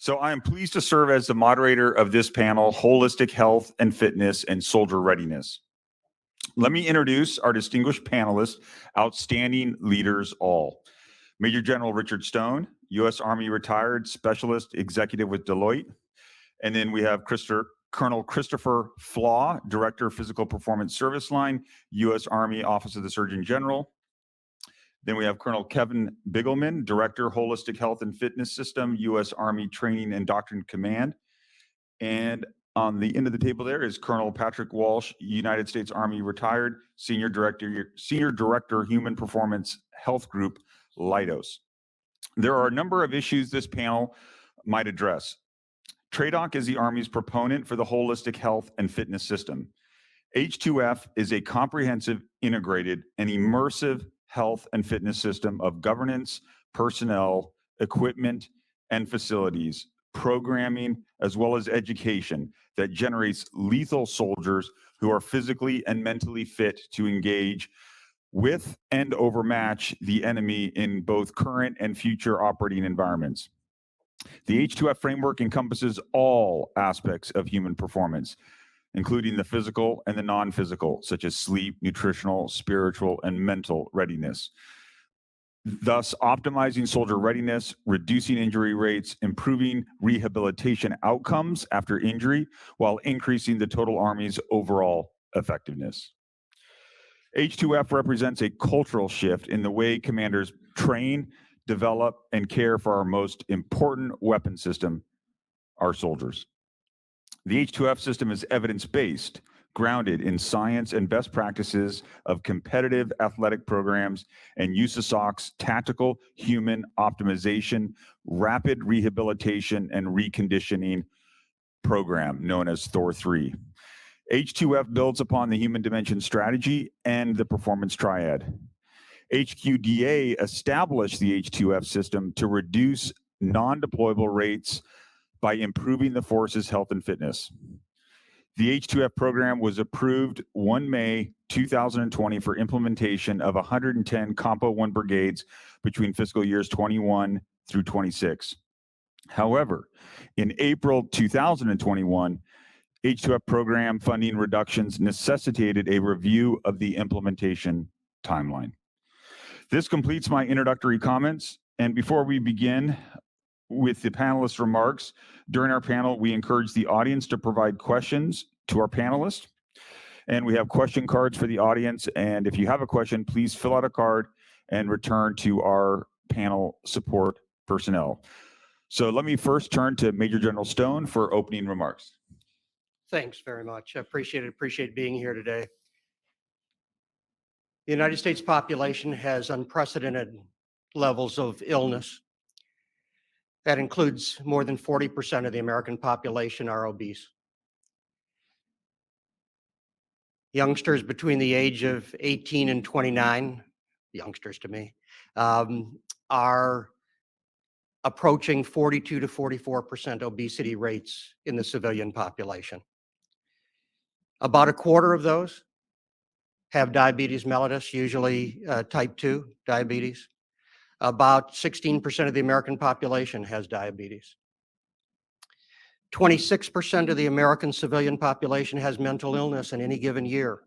So I am pleased to serve as the moderator of this panel, Holistic Health and Fitness and Soldier Readiness. Let me introduce our distinguished panelists, outstanding leaders all. Major General Richard Stone, U.S. Army retired specialist executive with Deloitte. And then we have Colonel Christopher Flaugh, Director of Physical Performance Service Line, U.S. Army Office of the Surgeon General. Then we have Colonel Kevin Bigelman, Director, Holistic Health and Fitness System, U.S. Army Training and Doctrine Command. And on the end of the table there is Colonel Patrick Walsh, United States Army retired, Senior Director, Human Performance Health Group, Leidos. There are a number of issues this panel might address. TRADOC is the Army's proponent for the holistic health and fitness system. H2F is a comprehensive, integrated, and immersive health and fitness system of governance, personnel, equipment, and facilities, programming, as well as education that generates lethal soldiers who are physically and mentally fit to engage with and overmatch the enemy in both current and future operating environments. The H2F framework encompasses all aspects of human performance, including the physical and the non-physical, such as sleep, nutritional, spiritual, and mental readiness. Thus, optimizing soldier readiness, reducing injury rates, improving rehabilitation outcomes after injury, while increasing the total Army's overall effectiveness. H2F represents a cultural shift in the way commanders train, develop, and care for our most important weapon system, our soldiers. The H2F system is evidence-based, grounded in science and best practices of competitive athletic programs and USASOC's tactical human optimization, rapid rehabilitation, and reconditioning program known as Thor-3. H2F builds upon the human dimension strategy and the performance triad. HQDA established the H2F system to reduce non-deployable rates by improving the force's health and fitness. The H2F program was approved 1 May 2020 for implementation of 110 Compo 1 brigades between fiscal years 21 through 26. However, in April 2021, H2F program funding reductions necessitated a review of the implementation timeline. This completes my introductory comments, and before we begin with the panelists' remarks, during our panel, we encourage the audience to provide questions to our panelists. And we have question cards for the audience. And if you have a question, please fill out a card and return to our panel support personnel. So let me first turn to Major General Stone for opening remarks. Thanks very much. I appreciate being here today. The United States population has unprecedented levels of illness. That includes more than 40% of the American population are obese. Youngsters between the age of 18 and 29, youngsters to me, are approaching 42 to 44% obesity rates in the civilian population. About a quarter of those have diabetes mellitus, usually type 2 diabetes. About 16% of the American population has diabetes. 26% of the American civilian population has mental illness in any given year,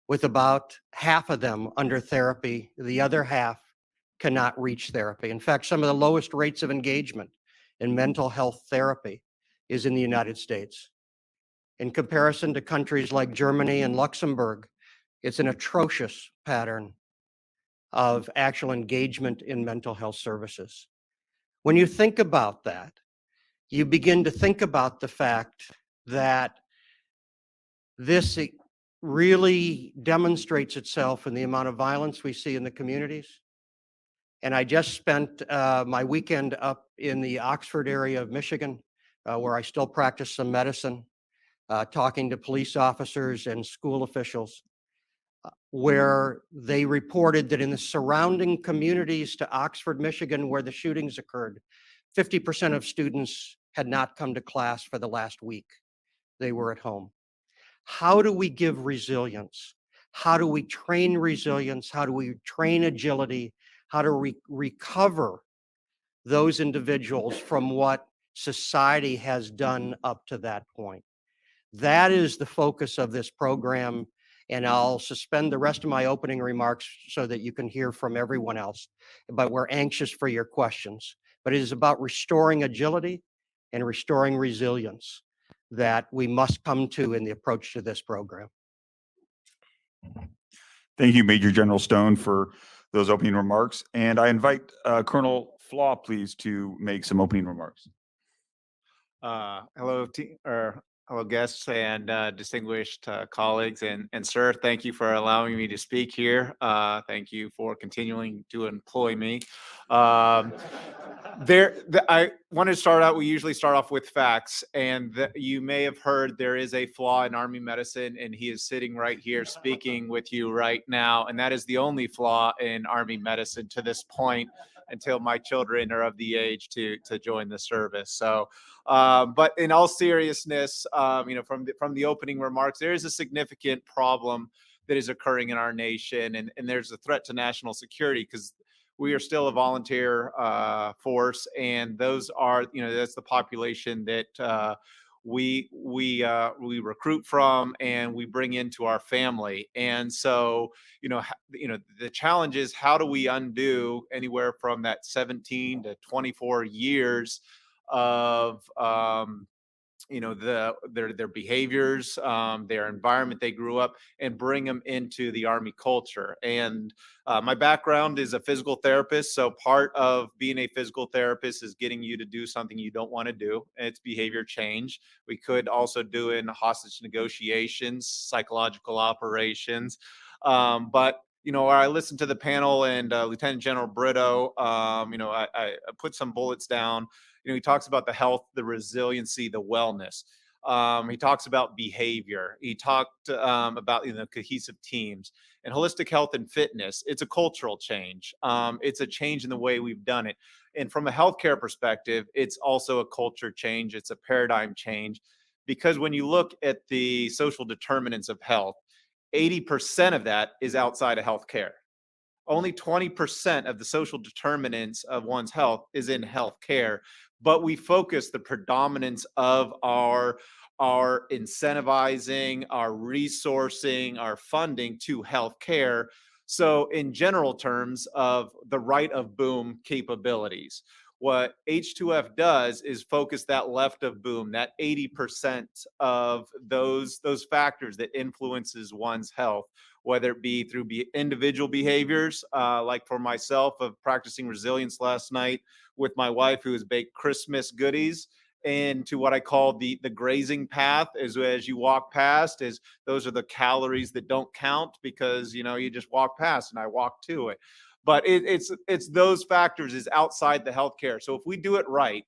with about half of them under therapy. The other half cannot reach therapy. In fact, some of the lowest rates of engagement in mental health therapy is in the United States. In comparison to countries like Germany and Luxembourg, it's an atrocious pattern of actual engagement in mental health services. When you think about that, you begin to think about the fact that this really demonstrates itself in the amount of violence we see in the communities. And I just spent my weekend up in the Oxford area of Michigan, where I still practice some medicine, talking to police officers and school officials, where they reported that in the surrounding communities to Oxford, Michigan, where the shootings occurred, 50% of students had not come to class for the last week. They were at home. How do we give resilience? How do we train resilience? How do we train agility? How do we recover those individuals from what society has done up to that point. That is the focus of this program, and I'll suspend the rest of my opening remarks so that you can hear from everyone else. But we're anxious for your questions. But it is about restoring agility and restoring resilience that we must come to in the approach to this program. Thank you, Major General Stone, for those opening remarks. And I invite Colonel Flaugh, please, to make some opening remarks. Hello, guests and distinguished colleagues, and sir, thank you for allowing me to speak here. Thank you for continuing to employ me. I want to start out, we usually start off with facts, and you may have heard there is a flaw in Army medicine, and he is sitting right here speaking with you right now, and that is the only flaw in Army medicine to this point, until my children are of the age to join the service. So, but in all seriousness, from the opening remarks, there is a significant problem that is occurring in our nation, and there's a threat to national security, because we are still a volunteer force, and those are, that's the population that we recruit from and we bring into our family. And so, the challenge is, how do we undo anywhere from that 17 to 24 years of their behaviors, their environment they grew up, and bring them into the Army culture. And my background is a physical therapist, so part of being a physical therapist is getting you to do something you don't want to do. It's behavior change. We could also do in hostage negotiations, psychological operations, but I listened to the panel, and Lieutenant General Brito, I put some bullets down. He talks about the health, the resiliency, the wellness. He talks about behavior. He talked about cohesive teams and holistic health and fitness. It's a cultural change. It's a change in the way we've done it. And from a healthcare perspective, it's also a culture change. It's a paradigm change, because when you look at the social determinants of health, 80% of that is outside of healthcare. Only 20% of the social determinants of one's health is in healthcare, but we focus the predominance of our incentivizing, our resourcing, our funding to healthcare. So in general terms of the right of boom capabilities, what H2F does is focus that left of boom, that 80% of those factors that influences one's health, whether it be through individual behaviors, like for myself, of practicing resilience last night with my wife, who has baked Christmas goodies, and to what I call the grazing path, as you walk past, is those are the calories that don't count, because you just walk past and I walk to it. But it's those factors is outside the healthcare. So if we do it right,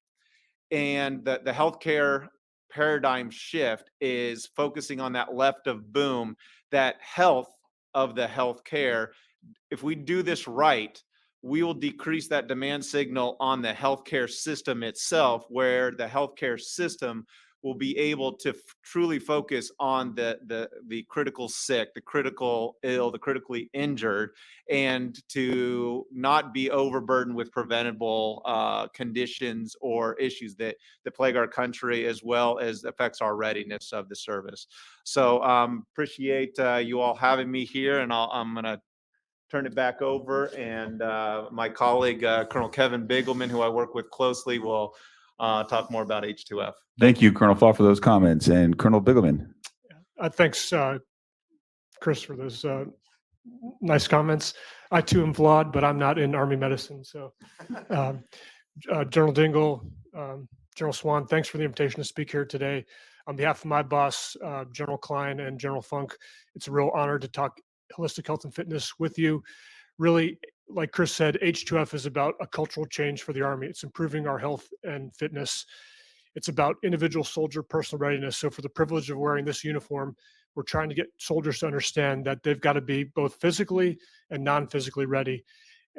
and the healthcare paradigm shift is focusing on that left of boom, that health of the healthcare, if we do this right, we will decrease that demand signal on the healthcare system itself, where the healthcare system will be able to truly focus on the critical sick, the critical ill, the critically injured, and to not be overburdened with preventable conditions or issues that plague our country, as well as affects our readiness of the service. So appreciate you all having me here, and I'm going to turn it back over, and my colleague, Colonel Kevin Bigelman, who I work with closely, will talk more about H2F. Thank you, Colonel Flaugh, for those comments. And Colonel Bigelman. Thanks, Chris, for those nice comments. I too am flawed, but I'm not in Army medicine. So General Dingle, General Swan, thanks for the invitation to speak here today. On behalf of my boss, General Klein, and General Funk, it's a real honor to talk holistic health and fitness with you. Really, like Chris said, H2F is about a cultural change for the Army. It's improving our health and fitness. It's about individual soldier personal readiness. So for the privilege of wearing this uniform, we're trying to get soldiers to understand that they've got to be both physically and non-physically ready.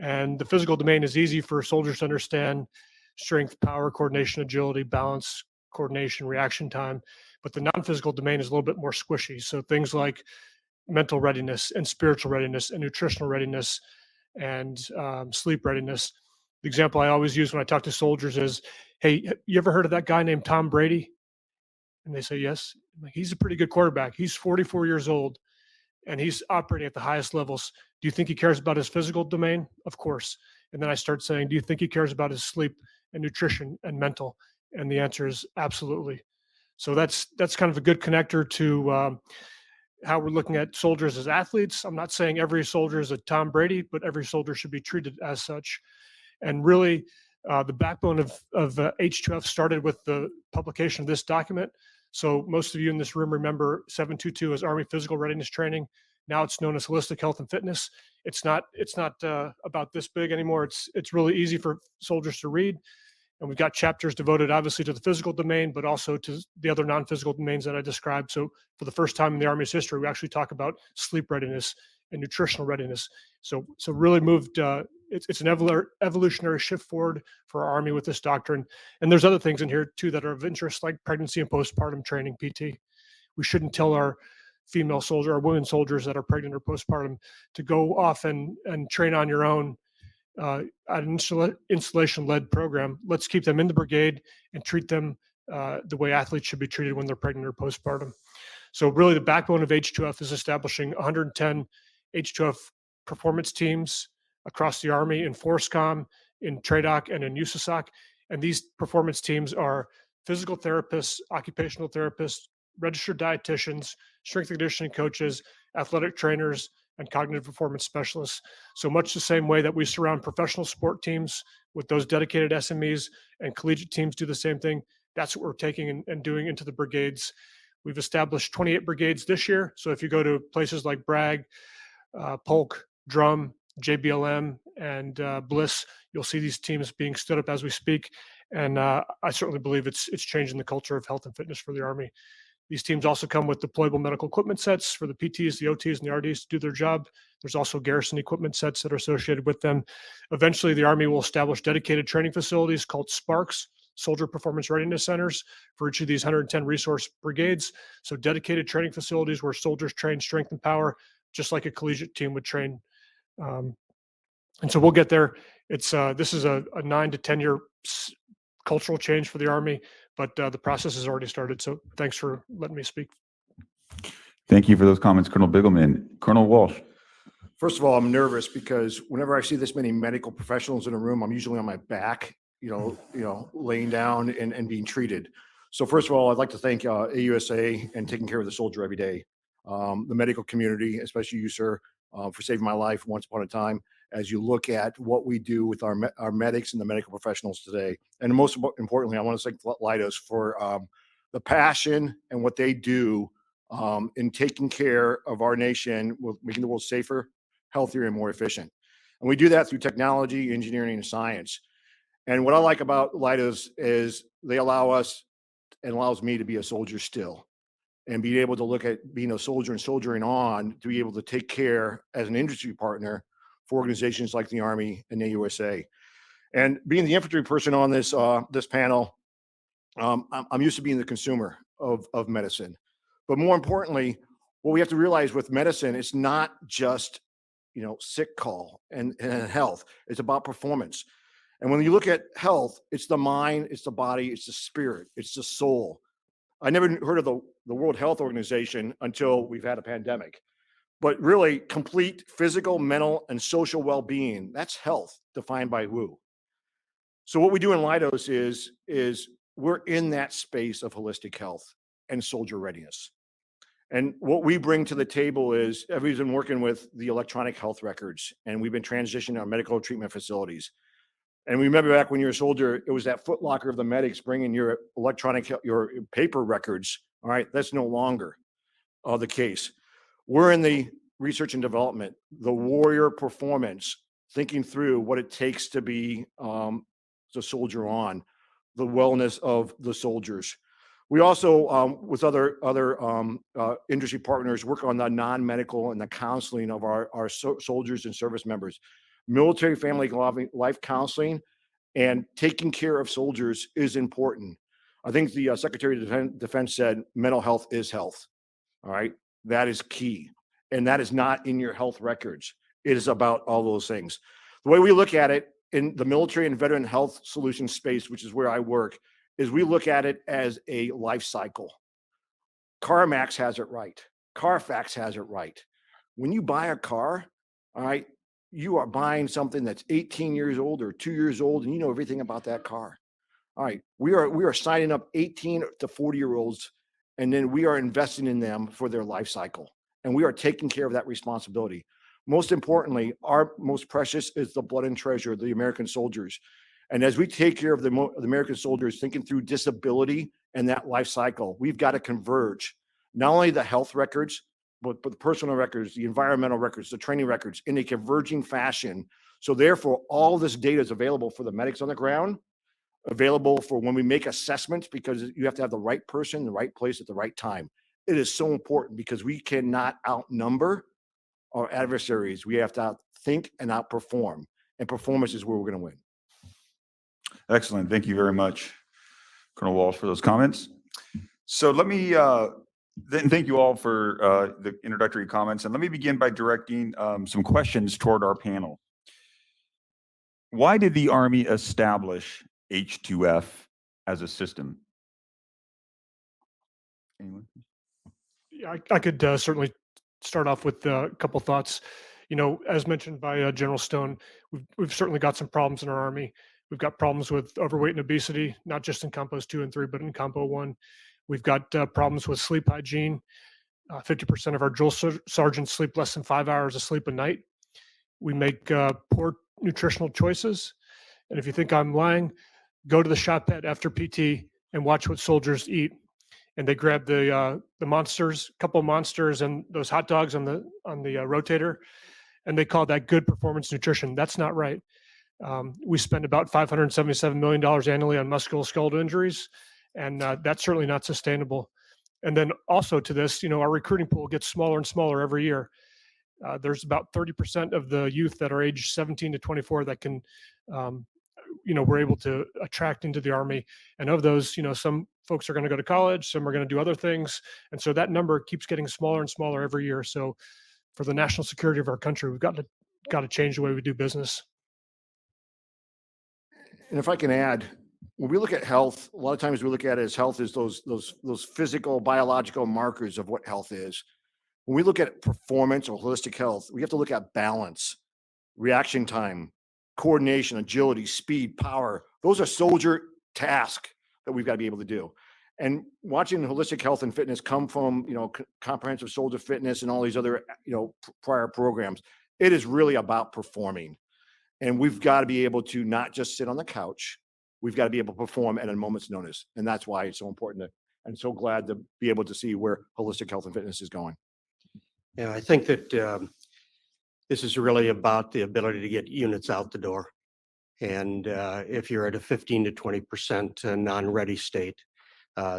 And the physical domain is easy for soldiers to understand: strength, power, coordination, agility, balance, coordination, reaction time. But the non-physical domain is a little bit more squishy. So things like mental readiness and spiritual readiness and nutritional readiness and sleep readiness. The example I always use when I talk to soldiers is, hey, you ever heard of that guy named Tom Brady? And they say, yes. I'm like, he's a pretty good quarterback. He's 44 years old and he's operating at the highest levels. Do you think he cares about his physical domain? Of course. And then I start saying, do you think he cares about his sleep and nutrition and mental? And the answer is absolutely. So that's kind of a good connector to how we're looking at soldiers as athletes. I'm not saying every soldier is a Tom Brady, but every soldier should be treated as such. And really, the backbone of H2F started with the publication of this document. So most of you in this room remember 722 as Army Physical Readiness Training. Now it's known as Holistic Health and Fitness. It's not about this big anymore. It's really easy for soldiers to read. And we've got chapters devoted obviously to the physical domain, but also to the other non-physical domains that I described. So for the first time in the Army's history, we actually talk about sleep readiness and nutritional readiness. So really moved, it's an evolutionary shift forward for our Army with this doctrine. And there's other things in here too that are of interest, like pregnancy and postpartum training, PT. We shouldn't tell our female soldiers, our women soldiers that are pregnant or postpartum to go off and train on your own at an installation-led program. Let's keep them in the brigade and treat them the way athletes should be treated when they're pregnant or postpartum. So really the backbone of H2F is establishing 110 H2F performance teams across the Army in FORSCOM, in TRADOC, and in USASOC. And these performance teams are physical therapists, occupational therapists, registered dietitians, strength and conditioning coaches, athletic trainers, and cognitive performance specialists. So much the same way that we surround professional sport teams with those dedicated SMEs, and collegiate teams do the same thing. That's what we're taking and doing into the brigades. We've established 28 brigades this year. So if you go to places like Bragg, Polk, Drum, JBLM, and Bliss, you'll see these teams being stood up as we speak. And I certainly believe it's changing the culture of health and fitness for the Army. These teams also come with deployable medical equipment sets for the PTs, the OTs, and the RDs to do their job. There's also garrison equipment sets that are associated with them. Eventually, the Army will establish dedicated training facilities called SPARCs, Soldier Performance Readiness Centers, for each of these 110 resource brigades. So dedicated training facilities where soldiers train strength and power, just like a collegiate team would train. And so we'll get there. This is a 9 to 10 year cultural change for the Army, but the process has already started. So thanks for letting me speak. Thank you for those comments, Colonel Bigelman. Colonel Walsh. First of all, I'm nervous because whenever I see this many medical professionals in a room, I'm usually on my back, laying down and being treated. So first of all, I'd like to thank AUSA and taking care of the soldier every day. The medical community, especially you, sir, for saving my life once upon a time, as you look at what we do with our medics and the medical professionals today. And most importantly, I want to thank Leidos for the passion and what they do in taking care of our nation, with making the world safer, healthier, and more efficient. And we do that through technology, engineering, and science. And what I like about Leidos is they allow us and allows me to be a soldier still, and be able to look at being a soldier and soldiering on to be able to take care as an industry partner for organizations like the Army and the USA. And being the infantry person on this this panel, I'm used to being the consumer of medicine. But more importantly, what we have to realize with medicine, it's not just sick call and health. It's about performance. And when you look at health, it's the mind, it's the body, it's the spirit, it's the soul. I never heard of the World Health Organization until we've had a pandemic. But really, complete physical, mental, and social well-being, that's health defined by WHO. So what we do in Leidos is we're in that space of holistic health and soldier readiness. And what we bring to the table is, everybody's been working with the electronic health records, and we've been transitioning our medical treatment facilities. And remember back when you were a soldier, it was that footlocker of the medics bringing your your paper records. All right, that's no longer the case. We're in the research and development, the warrior performance, thinking through what it takes to be the soldier on, the wellness of the soldiers. We also, with other industry partners, work on the non-medical and the counseling of our soldiers and service members. Military family life counseling and taking care of soldiers is important. I think the Secretary of Defense said mental health is health. All right, that is key. And that is not in your health records. It is about all those things. The way we look at it, in the military and veteran health solution space, which is where I work, is we look at it as a life cycle. CarMax has it right. Carfax has it right. When you buy a car, all right, you are buying something that's 18 years old or 2 years old, and you know everything about that car. All right, we are signing up 18 to 40-year-olds, and then we are investing in them for their life cycle, and we are taking care of that responsibility. Most importantly, our most precious is the blood and treasure, the American soldiers. And as we take care of the American soldiers, thinking through disability and that life cycle, we've got to converge not only the health records, but the personal records, the environmental records, the training records in a converging fashion. So therefore, all this data is available for the medics on the ground, available for when we make assessments, because you have to have the right person in the right place at the right time. It is so important because we cannot outnumber our adversaries. We have to outthink and outperform, and performance is where we're going to win. Excellent. Thank you very much, Colonel Walsh, for those comments. So let me then thank you all for the introductory comments. And let me begin by directing some questions toward our panel. Why did the Army establish H2F as a system? Anyone? Yeah, I could certainly start off with a couple thoughts. You know, as mentioned by General Stone, we've certainly got some problems in our Army. We've got problems with overweight and obesity, not just in Compos 2 and 3, but in Compo 1. We've got problems with sleep hygiene. 50% of our drill sergeants sleep less than 5 hours of sleep a night. We make poor nutritional choices. And if you think I'm lying, go to the shop pad after PT and watch what soldiers eat. And they grab the monsters, couple of monsters, and those hot dogs on the rotator, and they call that good performance nutrition. That's not right. We spend about $577 million annually on musculoskeletal injuries, and that's certainly not sustainable. And then also to this, you know, our recruiting pool gets smaller and smaller every year. There's about 30% of the youth that are age 17 to 24 that can, you know, we're able to attract into the Army. And of those, you know, some folks are going to go to college, some are going to do other things. And so that number keeps getting smaller and smaller every year. So for the national security of our country, we've got to change the way we do business. And if I can add, when we look at health, a lot of times we look at it as health is those physical, biological markers of what health is. When we look at performance or holistic health, we have to look at balance, reaction time, coordination, agility, speed, power. Those are soldier tasks that we've got to be able to do. And watching holistic health and fitness come from, you know, comprehensive soldier fitness and all these other, you know, prior programs, it is really about performing. And we've got to be able to not just sit on the couch. We've got to be able to perform at a moment's notice. And that's why it's so important. And so glad to be able to see where holistic health and fitness is going. Yeah, I think that this is really about the ability to get units out the door. And if you're at a 15 to 20% non-ready state,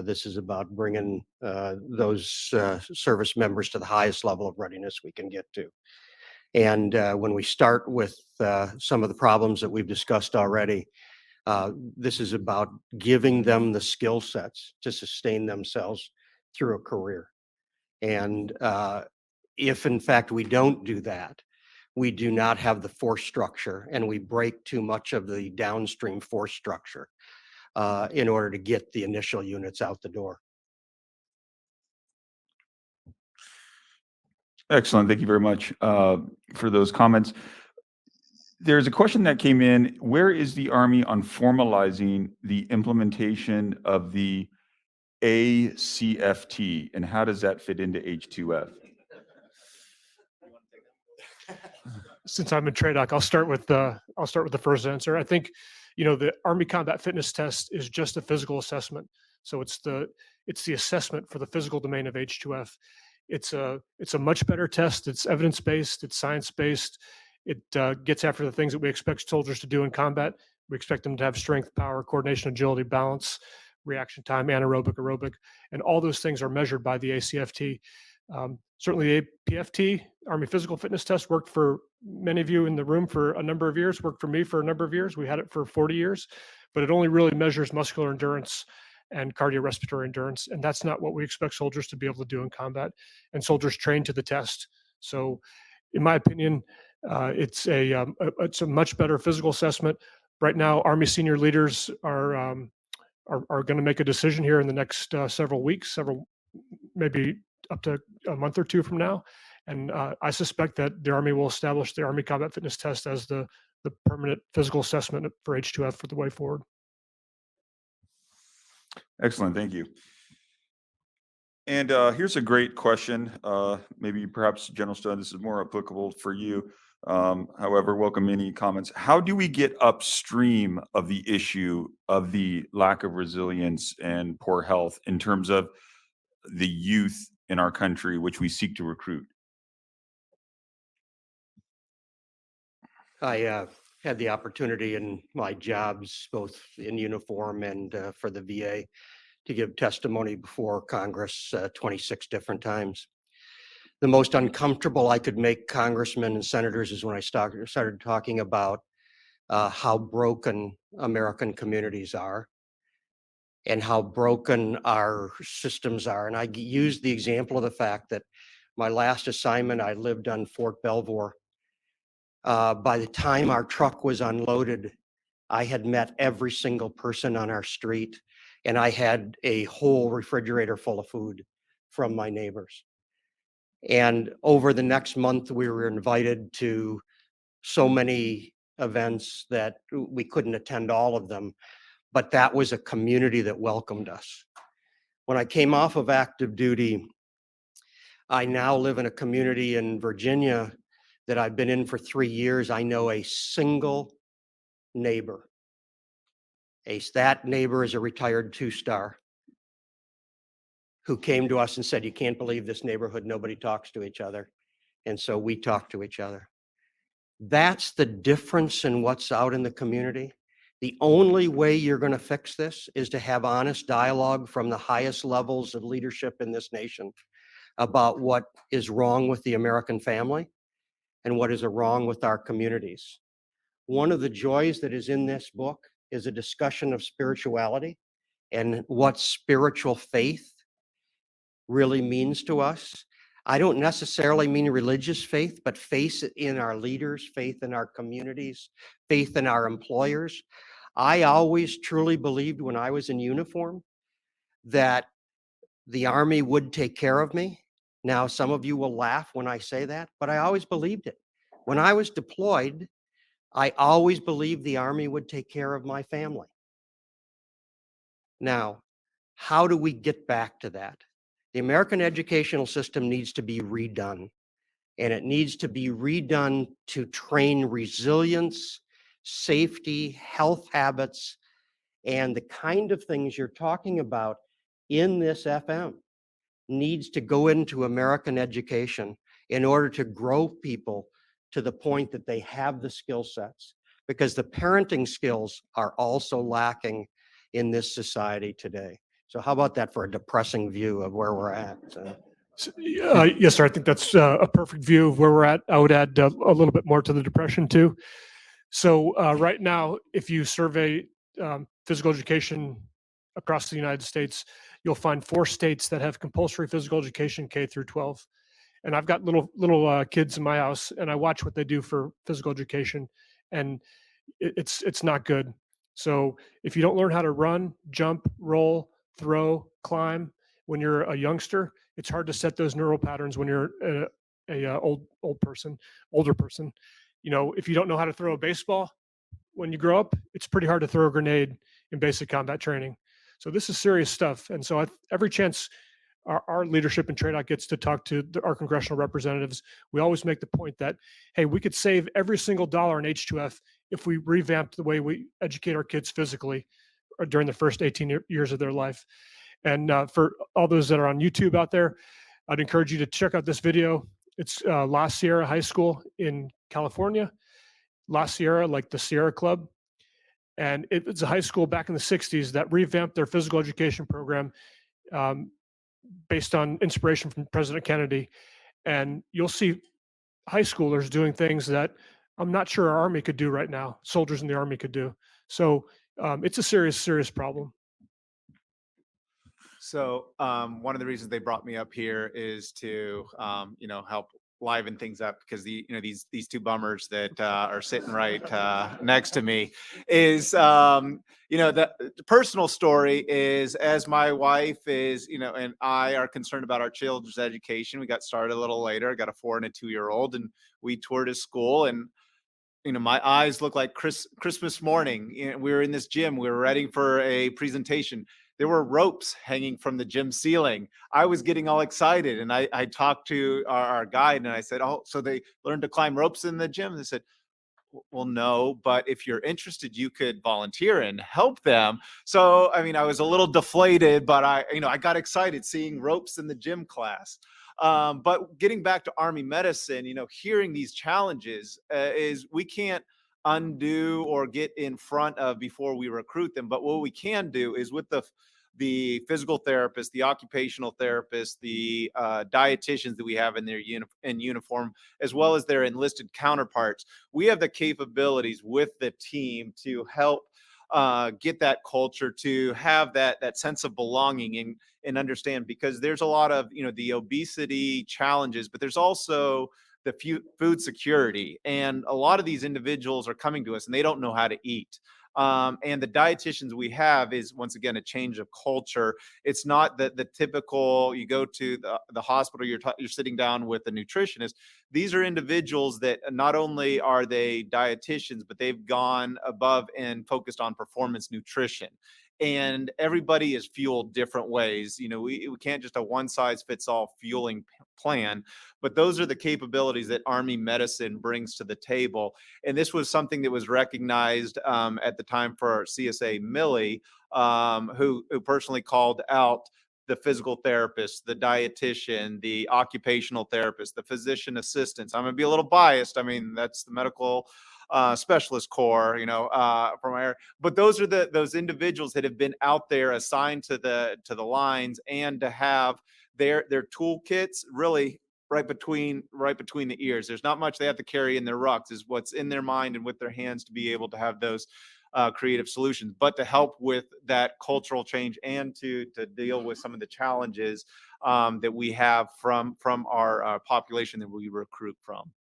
this is about bringing those service members to the highest level of readiness we can get to. And when we start with some of the problems that we've discussed already, this is about giving them the skill sets to sustain themselves through a career. And if in fact we don't do that, we do not have the force structure, and we break too much of the downstream force structure in order to get the initial units out the door. Excellent. Thank you very much for those comments. There's a question that came in. Where is the Army on formalizing the implementation of the ACFT, and how does that fit into H2F? Since I'm in TRADOC, I'll start with the first answer. I think, you know, the Army Combat Fitness Test is just a physical assessment. So it's the assessment for the physical domain of H2F. It's a much better test. It's evidence-based. It's science-based. It gets after the things that we expect soldiers to do in combat. We expect them to have strength, power, coordination, agility, balance, reaction time, anaerobic, aerobic, and all those things are measured by the ACFT. Certainly the APFT, Army Physical Fitness Test, worked for many of you in the room for a number of years, worked for me for a number of years. We had it for 40 years, but it only really measures muscular endurance and cardiorespiratory endurance. And that's not what we expect soldiers to be able to do in combat. And soldiers train to the test. So in my opinion, It's a much better physical assessment. Right now, Army senior leaders are going to make a decision here in the next several weeks, maybe up to a month or two from now. And I suspect that the Army will establish the Army Combat Fitness Test as the permanent physical assessment for H2F for the way forward. Excellent, thank you. And here's a great question. Maybe perhaps General Stone, this is more applicable for you. However, welcome any comments. How do we get upstream of the issue of the lack of resilience and poor health in terms of the youth in our country, which we seek to recruit? I had the opportunity in my jobs, both in uniform and for the VA, to give testimony before Congress 26 different times. The most uncomfortable I could make congressmen and senators is when I started talking about how broken American communities are and how broken our systems are. And I used the example of the fact that my last assignment, I lived on Fort Belvoir. By the time our truck was unloaded, I had met every single person on our street, and I had a whole refrigerator full of food from my neighbors. And over the next month, we were invited to so many events that we couldn't attend all of them, but that was a community that welcomed us. When I came off of active duty, I now live in a community in Virginia that I've been in for 3 years. I know a single neighbor. That neighbor is a retired 2-star who came to us and said, "You can't believe this neighborhood, nobody talks to each other." And so we talk to each other. That's the difference in what's out in the community. The only way you're going to fix this is to have honest dialogue from the highest levels of leadership in this nation about what is wrong with the American family and what is wrong with our communities. One of the joys that is in this book is a discussion of spirituality and what spiritual faith really means to us. I don't necessarily mean religious faith, but faith in our leaders, faith in our communities, faith in our employers. I always truly believed when I was in uniform that the Army would take care of me. Now, some of you will laugh when I say that, but I always believed it. When I was deployed, I always believed the Army would take care of my family. Now, how do we get back to that? The American educational system needs to be redone, and it needs to be redone to train resilience, safety, health habits, and the kind of things you're talking about in this FM needs to go into American education in order to grow people to the point that they have the skill sets, because the parenting skills are also lacking in this society today. So how about that for a depressing view of where we're at? Yes, sir. I think that's a perfect view of where we're at. I would add a little bit more to the depression too. So right now, if you survey physical education across the United States, you'll find 4 states that have compulsory physical education K through 12. And I've got little kids in my house, and I watch what they do for physical education, and it's not good. So if you don't learn how to run, jump, roll, throw, climb when you're a youngster, it's hard to set those neural patterns when you're older person. You know, if you don't know how to throw a baseball when you grow up, it's pretty hard to throw a grenade in basic combat training. So this is serious stuff. And so every chance our leadership in TRADOC gets to talk to our congressional representatives, we always make the point that, hey, we could save every single dollar in H2F if we revamped the way we educate our kids physically during the first 18 years of their life. And for all those that are on YouTube out there, I'd encourage you to check out this video. It's La Sierra High School in California. La Sierra, like the Sierra Club. And it's a high school back in the 60s that revamped their physical education program based on inspiration from President Kennedy. And you'll see high schoolers doing things that I'm not sure our Army could do right now, soldiers in the Army could do. So it's a serious, serious problem. So one of the reasons they brought me up here is to, help liven things up because these two bummers that are sitting right next to me is the personal story is, as my wife is and I are concerned about our children's education. We got started a little later. I got a 4 and a 2-year-old, and we toured his school, and my eyes look like Christmas morning. We were in this gym. We were ready for a presentation. There were ropes hanging from the gym ceiling. I was getting all excited, and I talked to our guide, and I said, "Oh, so they learned to climb ropes in the gym?" And they said, "Well, no, but if you're interested, you could volunteer and help them." So, I was a little deflated, but I got excited seeing ropes in the gym class. But getting back to Army medicine, hearing these challenges is we can't undo or get in front of before we recruit them. But what we can do is with the physical therapist, the occupational therapist, the dietitians that we have in their uniform, as well as their enlisted counterparts, we have the capabilities with the team to help get that culture, to have that sense of belonging and understand, because there's a lot of the obesity challenges, but there's also the food security, and a lot of these individuals are coming to us and they don't know how to eat. And the dietitians we have is, once again, a change of culture. It's not the typical, you go to the hospital, you're sitting down with a nutritionist. These are individuals that not only are they dietitians, but they've gone above and focused on performance nutrition. And everybody is fueled different ways. We can't just a one size fits all fueling plan, but those are the capabilities that Army medicine brings to the table. And this was something that was recognized at the time for our CSA Millie, who personally called out the physical therapist, the dietitian, the occupational therapist, the physician assistants. I'm going to be a little biased. That's the medical specialist corps, from my area. But those are those individuals that have been out there assigned to the lines, and to have their toolkits really right between the ears. There's not much they have to carry in their rucks, is what's in their mind and with their hands, to be able to have those creative solutions, but to help with that cultural change and to deal with some of the challenges that we have from our population that we recruit from.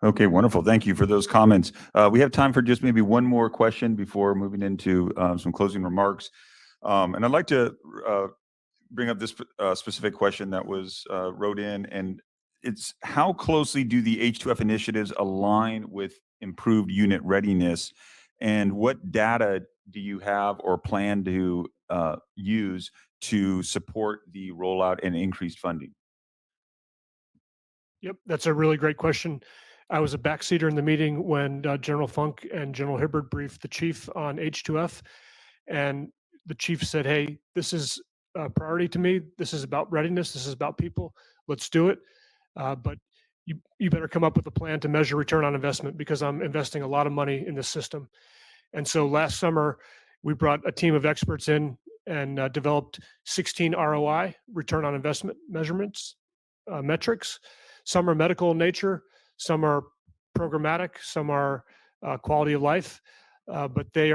Okay, wonderful. Thank you for those comments. We have time for just maybe one more question before moving into some closing remarks. And I'd like to bring up this specific question that was wrote in, and it's: how closely do the H2F initiatives align with improved unit readiness, and what data do you have or plan to use to support the rollout and increased funding? Yep, that's a really great question. I was a backseater in the meeting when General Funk and General Hibbert briefed the chief on H2F, and the chief said, "Hey, this is a priority to me. This is about readiness. This is about people. Let's do it. But you better come up with a plan to measure return on investment, because I'm investing a lot of money in this system." And so last summer, we brought a team of experts in and developed 16 ROI, return on investment measurements, metrics. Some are medical in nature, some are programmatic, some are quality of life, but they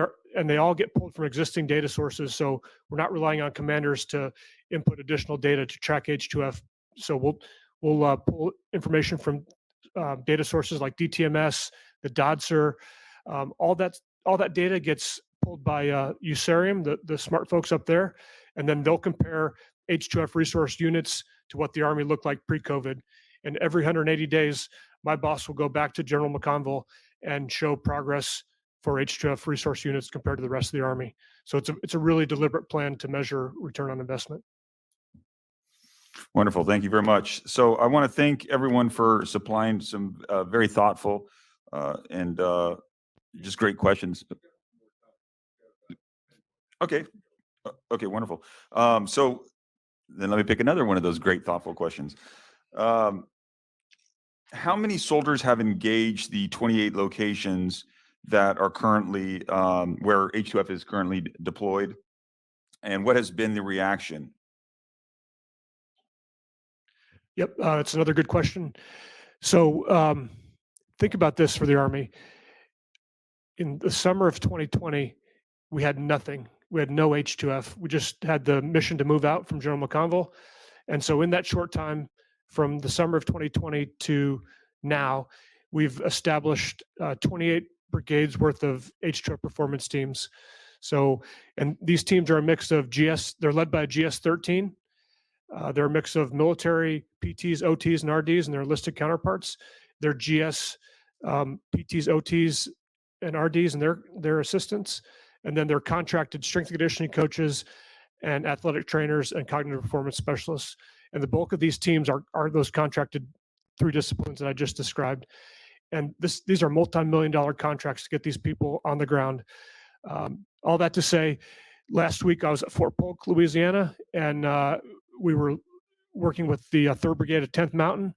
all get pulled from existing data sources. So we're not relying on commanders to input additional data to track H2F. So we'll pull information from data sources like DTMS, the DODSR. All that data gets pulled by USARIUM, the smart folks up there, and then they'll compare H2F resource units to what the Army looked like pre-COVID. And every 180 days, my boss will go back to General McConville and show progress for H2F resource units compared to the rest of the Army. So it's a really deliberate plan to measure return on investment. Wonderful. Thank you very much. So I want to thank everyone for supplying some very thoughtful and just great questions. Okay. Okay, wonderful. So then let me pick another one of those great, thoughtful questions. How many soldiers have engaged the 28 locations that are currently where H2F is currently deployed, and what has been the reaction? Yep, that's another good question. So think about this for the Army. In the summer of 2020, we had nothing. We had no H2F. We just had the mission to move out from General McConville. And so in that short time, from the summer of 2020 to now, we've established 28 brigades worth of H2F performance teams. So, and these teams are a mix of GS, they're led by GS 13. They're a mix of military PTs, OTs, and RDs, and their enlisted counterparts. They're GS PTs, OTs, and RDs, and their assistants. And then they're contracted strength and conditioning coaches and athletic trainers and cognitive performance specialists. And the bulk of these teams are those contracted 3 disciplines that I just described. And these are multi-million-dollar contracts to get these people on the ground. All that to say, last week I was at Fort Polk, Louisiana, and we were working with the 3rd Brigade of 10th Mountain.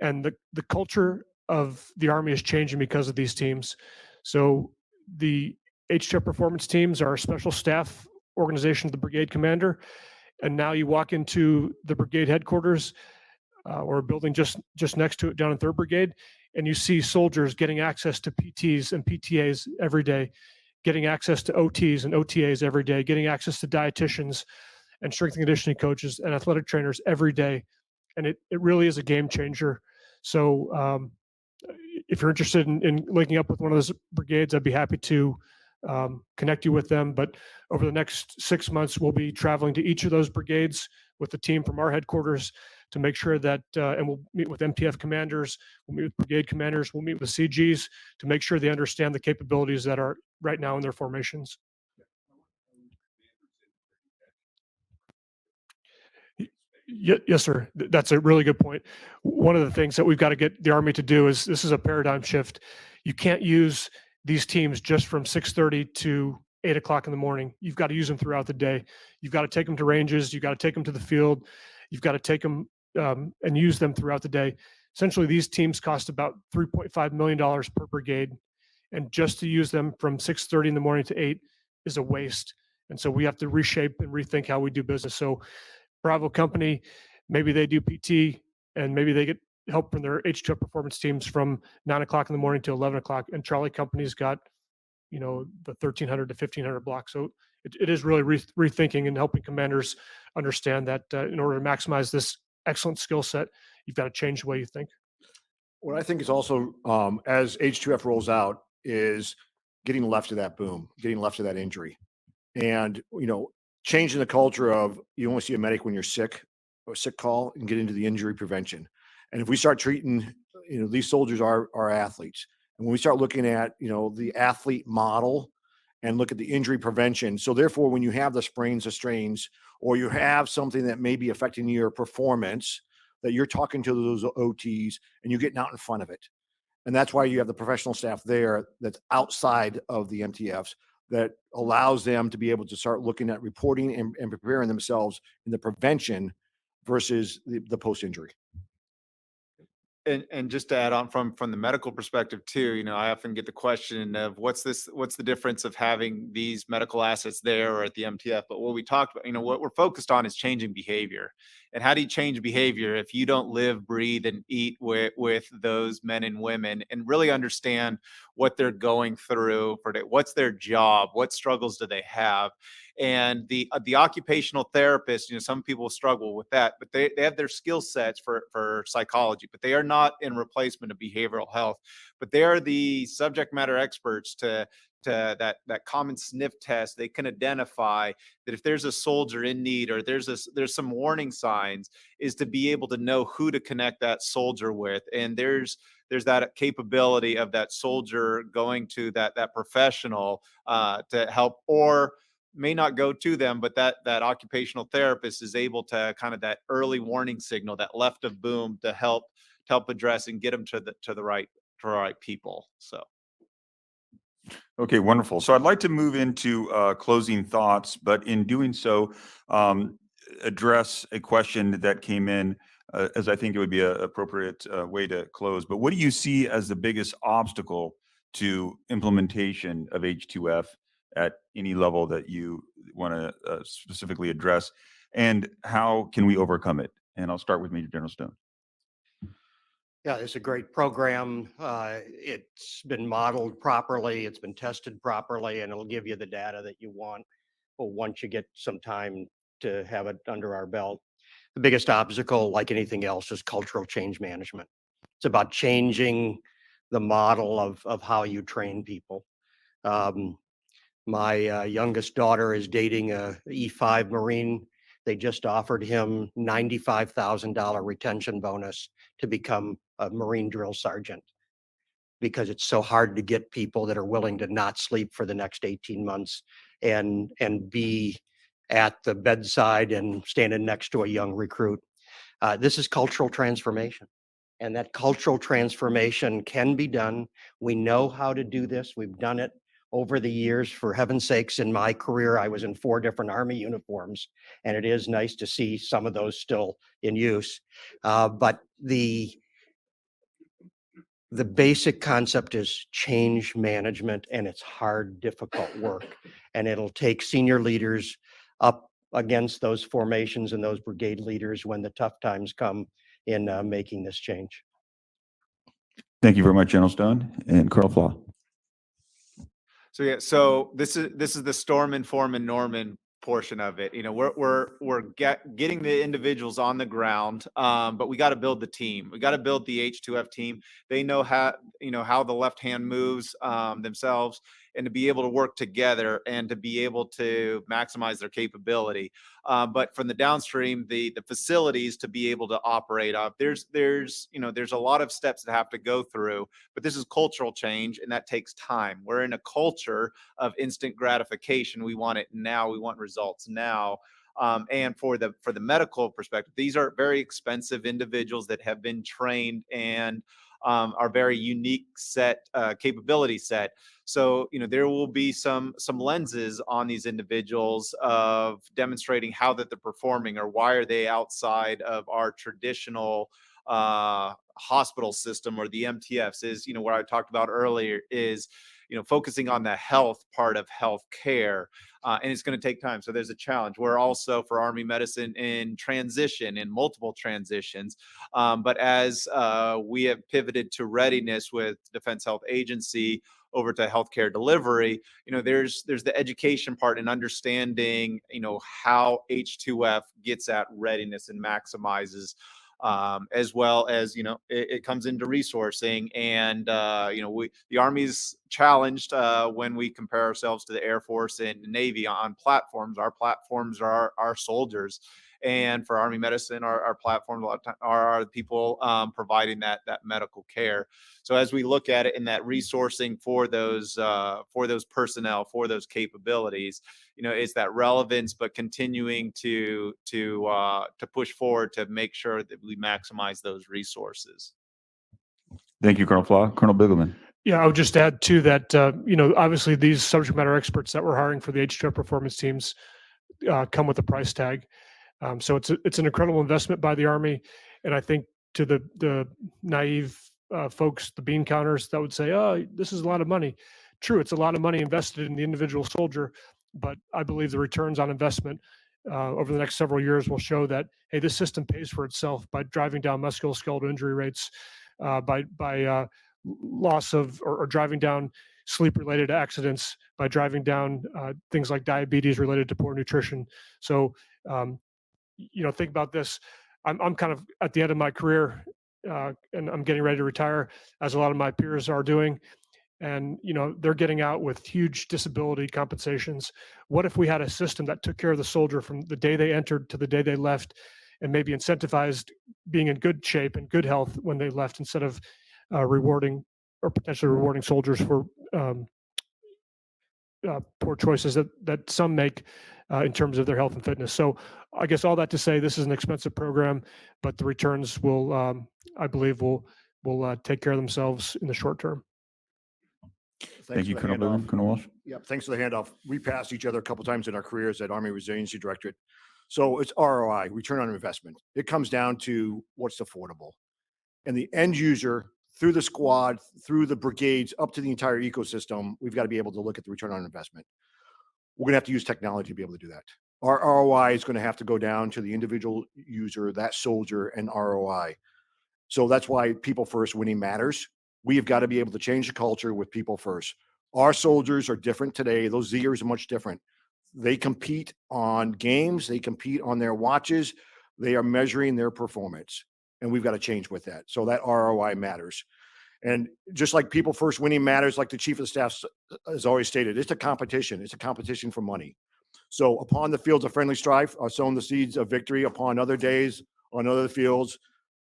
And the culture of the Army is changing because of these teams. So the H2F performance teams are a special staff organization of the brigade commander. And now you walk into the brigade headquarters or a building just next to it down in 3rd Brigade, and you see soldiers getting access to PTs and PTAs every day, getting access to OTs and OTAs every day, getting access to dietitians and strength and conditioning coaches and athletic trainers every day. And it really is a game changer. So if you're interested in linking up with one of those brigades, I'd be happy to connect you with them. But over the next 6 months, we'll be traveling to each of those brigades with the team from our headquarters to make sure that, and we'll meet with MTF commanders, we'll meet with brigade commanders, we'll meet with CGs to make sure they understand the capabilities that are right now in their formations. Yes, sir. That's a really good point. One of the things that we've got to get the Army to do is, this is a paradigm shift. You can't use these teams just from 6:30 to 8 o'clock in the morning. You've got to use them throughout the day. You've got to take them to ranges. You've got to take them to the field. You've got to take them and use them throughout the day. Essentially, these teams cost about $3.5 million per brigade. And just to use them from 6:30 in the morning to 8 is a waste. And so we have to reshape and rethink how we do business. So Bravo Company, maybe they do PT and maybe they get help from their H2F performance teams from 9 o'clock in the morning to 11 o'clock. And Charlie Company's got, the 1,300 to 1,500 block. So it is really rethinking and helping commanders understand that in order to maximize this excellent skill set, you've got to change the way you think. What I think is also, as H2F rolls out, is getting left of that boom, getting left of that injury. And, changing the culture of you only see a medic when you're sick or sick call and get into the injury prevention. And if we start treating, these soldiers are athletes. And when we start looking at, the athlete model and look at the injury prevention. So therefore, when you have the sprains or strains, or you have something that may be affecting your performance, that you're talking to those OTs and you're getting out in front of it. And that's why you have the professional staff there that's outside of the MTFs that allows them to be able to start looking at reporting and preparing themselves in the prevention versus the post-injury. And just to add on from the medical perspective too, I often get the question of what's the difference of having these medical assets there or at the MTF? But what we talked about, what we're focused on is changing behavior. And how do you change behavior if you don't live, breathe, and eat with those men and women and really understand what they're going through what's their job, what struggles do they have? And the occupational therapist, some people struggle with that, but they have their skill sets for psychology, but they are not in replacement of behavioral health, but they are the subject matter experts to that common sniff test. They can identify that if there's a soldier in need or there's some warning signs, is to be able to know who to connect that soldier with. And there's that capability of that soldier going to that professional to help, or may not go to them, but that occupational therapist is able to kind of that early warning signal, that left of boom, to help address and get them to the right people. So. Okay, wonderful. So I'd like to move into closing thoughts, but in doing so, address a question that came in, as I think it would be an appropriate way to close. But what do you see as the biggest obstacle to implementation of H2F at any level that you want to specifically address, and how can we overcome it? And I'll start with Major General Stone. Yeah, it's a great program. It's been modeled properly. It's been tested properly, and it'll give you the data that you want once you get some time to have it under our belt. The biggest obstacle, like anything else, is cultural change management. It's about changing the model of how you train people. My youngest daughter is dating a E5 Marine. They just offered him $95,000 retention bonus to become a Marine drill sergeant, because it's so hard to get people that are willing to not sleep for the next 18 months and be at the bedside and standing next to a young recruit. This is cultural transformation, and that cultural transformation can be done. We know how to do this. We've done it over the years. For heaven's sakes, in my career, I was in 4 different Army uniforms, and it is nice to see some of those still in use. But the basic concept is change management, and it's hard, difficult work. And it'll take senior leaders up against those formations and those brigade leaders when the tough times come in making this change. Thank you very much, General Stone and Colonel Flaugh. So yeah, so this is the Storm Foreman Norman portion of it. You know, we're getting the individuals on the ground, but we got to build the team. We got to build the H2F team. They know how the left hand moves themselves, and to be able to work together and to be able to maximize their capability. But from the downstream, the facilities to be able to operate off, there's a lot of steps that have to go through, but this is cultural change, and that takes time. We're in a culture of instant gratification. We want it now. We want results now. And for the medical perspective, these are very expensive individuals that have been trained and are very unique capability set. So, there will be some lenses on these individuals of demonstrating how that they're performing, or why are they outside of our traditional hospital system, or the MTFs is, what I talked about earlier is, focusing on the health part of healthcare. And it's going to take time. So there's a challenge. We're also, for Army medicine, in transition, in multiple transitions. But as we have pivoted to readiness with Defense Health Agency over to healthcare delivery, there's the education part and understanding, how H2F gets at readiness and maximizes, as well as, it comes into resourcing. And, the Army's challenged when we compare ourselves to the Air Force and Navy on platforms. Our platforms are our soldiers. And for Army medicine, our platforms a lot of time are the people providing that medical care. So as we look at it in that resourcing for those personnel, for those capabilities, it's that relevance, but continuing to push forward to make sure that we maximize those resources. Thank you, Colonel Flaugh. Colonel Bigelman. Yeah, I would just add to that, obviously these subject matter experts that we're hiring for the H2F performance teams come with a price tag. So it's an incredible investment by the Army. And I think to the naive folks, the bean counters that would say, oh, this is a lot of money. True, it's a lot of money invested in the individual soldier, but I believe the returns on investment over the next several years will show that, hey, this system pays for itself by driving down musculoskeletal injury rates, by loss of or driving down sleep-related accidents, by driving down things like diabetes related to poor nutrition. So, think about this. I'm kind of at the end of my career, and I'm getting ready to retire, as a lot of my peers are doing. And, they're getting out with huge disability compensations. What if we had a system that took care of the soldier from the day they entered to the day they left, and maybe incentivized being in good shape and good health when they left, instead of rewarding or potentially rewarding soldiers for poor choices that some make in terms of their health and fitness. So I guess all that to say, this is an expensive program, but the returns will, I believe, will take care of themselves in the short term. Thank you, Colonel Bigelman. Colonel Walsh. Yep, thanks for the handoff. We passed each other a couple times in our careers at Army Resiliency Directorate. So it's ROI, return on investment. It comes down to what's affordable. And the end user, through the squad, through the brigades, up to the entire ecosystem, we've got to be able to look at the return on investment. We're going to have to use technology to be able to do that. Our ROI is going to have to go down to the individual user, that soldier, and ROI. So that's why people first winning matters. We have got to be able to change the culture with people first. Our soldiers are different today. Those Zers are much different. They compete on games. They compete on their watches. They are measuring their performance, and we've got to change with that. So that ROI matters. And just like people first winning matters, like the chief of staff has always stated, it's a competition. It's a competition for money. So upon the fields of friendly strife are sown the seeds of victory. Upon other days, on other fields,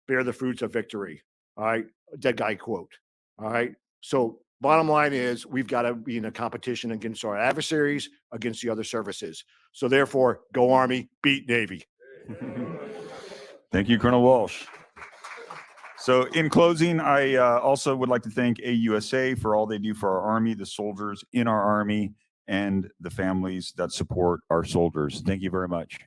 bear the fruits of victory. All right. A dead guy quote. All right. So bottom line is we've got to be in a competition against our adversaries, against the other services. So therefore, go Army, beat Navy. Thank you, Colonel Walsh. So in closing, I also would like to thank AUSA for all they do for our Army, the soldiers in our Army, and the families that support our soldiers. Thank you very much.